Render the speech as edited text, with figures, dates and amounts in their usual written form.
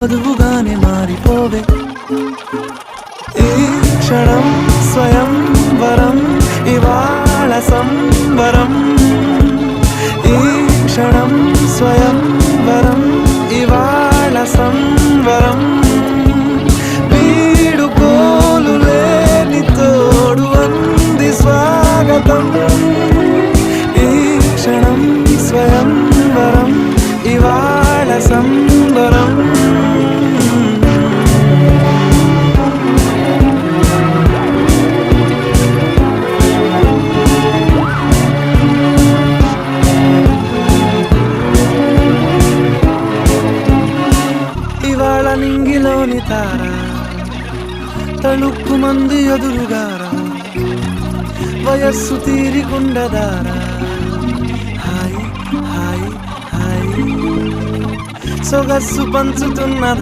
వధువుగానే మారిపోవే ఈ క్షణం స్వయం వరం ఇవాళ సంబరం ఈ క్షణం స్వయం వరం ఇవాళ సంబరం వీడుకోలు లేని తోడు అంది స్వాగతం ఈ క్షణం స్వయం వరం ఇవాళ సంబరం ఇవాళ నింగిలోని తార తళుక్కు మంది ఎదురుగారా వయస్సు తీరికుండదారా హాయ్ హాయ్ హాయ్ సొగస్సు పంచుతున్న